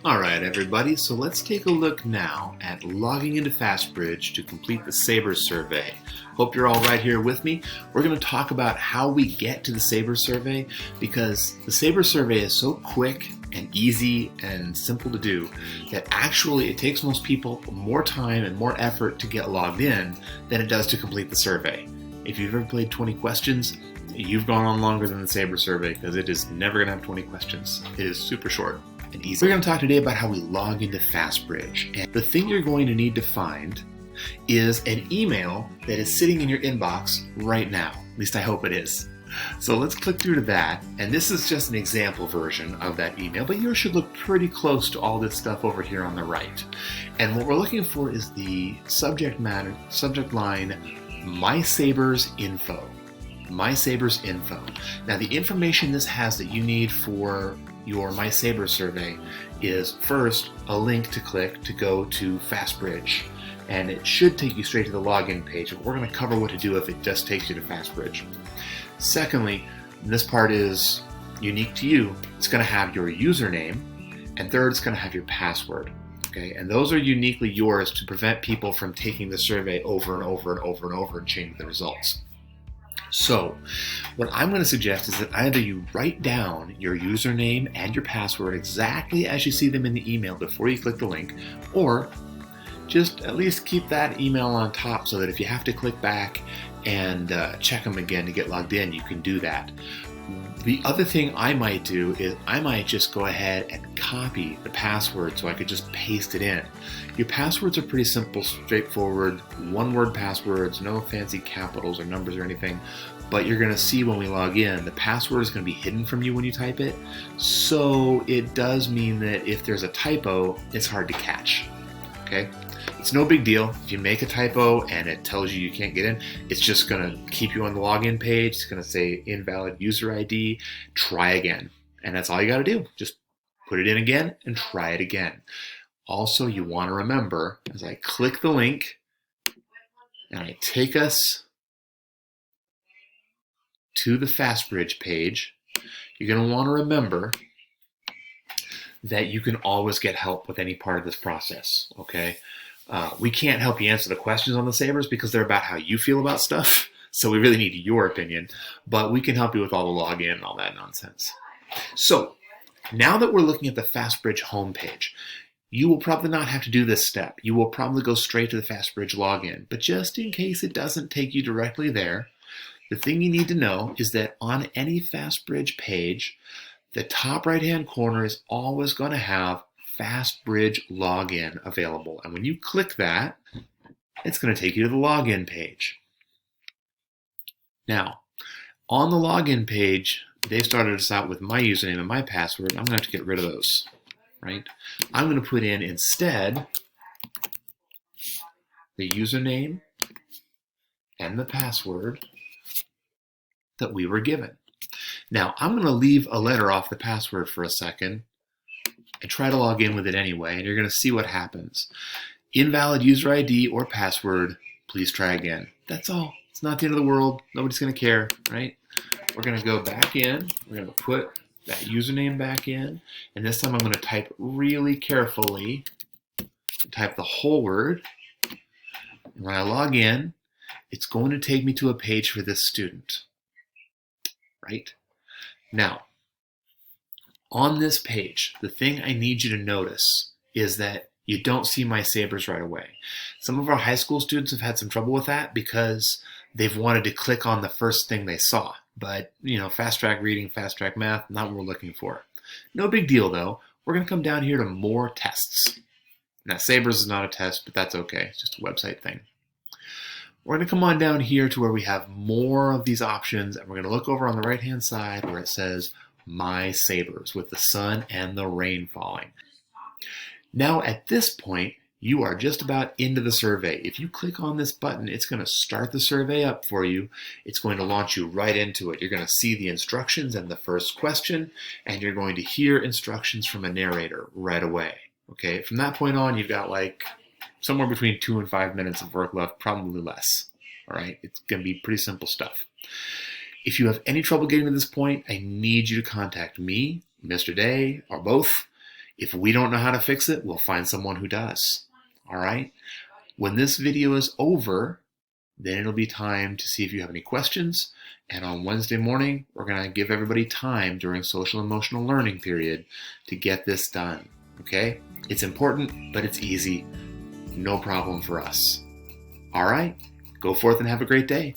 Alright everybody, so let's take a look now at logging into Fastbridge to complete the SAEBRS survey. Hope you're all right here with me. We're going to talk about how we get to the SAEBRS survey because the SAEBRS survey is so quick and easy and simple to do that actually it takes most people more time and more effort to get logged in than it does to complete the survey. If you've ever played 20 questions, you've gone on longer than the SAEBRS survey because it is never going to have 20 questions. It is super short and easy. We're going to talk today about how we log into Fastbridge. And the thing you're going to need to find is an email that is sitting in your inbox right now. At least I hope it is. So let's click through to that. And this is just an example version of that email, but yours should look pretty close to all this stuff over here on the right. And what we're looking for is the subject line, MySAEBRS info. MySAEBRS info. Now the information this has that you need for your MySAEBRS survey is first a link to click to go to Fastbridge, and it should take you straight to the login page. We're going to cover what to do if it just takes you to Fastbridge. Secondly, this part is unique to you. It's going to have your username, and third, it's going to have your password. Okay, and those are uniquely yours to prevent people from taking the survey over and over and over and over and changing the results. So what I'm going to suggest is that either you write down your username and your password exactly as you see them in the email before you click the link, or just at least keep that email on top so that if you have to click back and check them again to get logged in, you can do that. The other thing I might do is I might just go ahead and copy the password so I could just paste it in. Your passwords are pretty simple, straightforward, one-word passwords, no fancy capitals or numbers or anything, but you're going to see when we log in, the password is going to be hidden from you when you type it, so it does mean that if there's a typo, it's hard to catch. Okay? It's no big deal. If you make a typo and it tells you you can't get in, it's just going to keep you on the login page. It's going to say invalid user ID. Try again. And that's all you got to do. Just put it in again and try it again. Also, you want to remember, as I click the link and I take us to the Fastbridge page, you're going to want to remember that you can always get help with any part of this process, okay? We can't help you answer the questions on the SAEBRS because they're about how you feel about stuff, so we really need your opinion, but we can help you with all the login and all that nonsense. So, now that we're looking at the Fastbridge homepage, you will probably not have to do this step. You will probably go straight to the Fastbridge login, but just in case it doesn't take you directly there, the thing you need to know is that on any Fastbridge page, the top right-hand corner is always going to have Fastbridge login available. And when you click that, it's going to take you to the login page. Now, on the login page, they started us out with my username and my password. I'm going to have to get rid of those, right? I'm going to put in instead the username and the password that we were given. Now, I'm going to leave a letter off the password for a second and try to log in with it anyway, and you're going to see what happens. Invalid user ID or password, please try again. That's all. It's not the end of the world. Nobody's going to care, right? We're going to go back in. We're going to put that username back in, and this time I'm going to type really carefully, type the whole word, and when I log in, it's going to take me to a page for this student, right? Now, on this page, the thing I need you to notice is that you don't see MySAEBRS right away. Some of our high school students have had some trouble with that because they've wanted to click on the first thing they saw. But, you know, fast track reading, fast track math, not what we're looking for. No big deal though. We're going to come down here to more tests. Now, SAEBRS is not a test, but that's okay. It's just a website thing. We're going to come on down here to where we have more of these options, and we're going to look over on the right-hand side where it says MySAEBRS with the sun and the rain falling. Now at this point, you are just about into the survey. If you click on this button, it's going to start the survey up for you. It's going to launch you right into it. You're going to see the instructions and the first question, and you're going to hear instructions from a narrator right away. Okay, from that point on, you've got like somewhere between 2 and 5 minutes of work left, probably less. All right, it's going to be pretty simple stuff. If you have any trouble getting to this point, I need you to contact me, Mr. Day, or both. If we don't know how to fix it, we'll find someone who does. All right? When this video is over, then it'll be time to see if you have any questions. And on Wednesday morning, we're going to give everybody time during social emotional learning period to get this done. Okay? It's important, but it's easy. No problem for us. All right? Go forth and have a great day.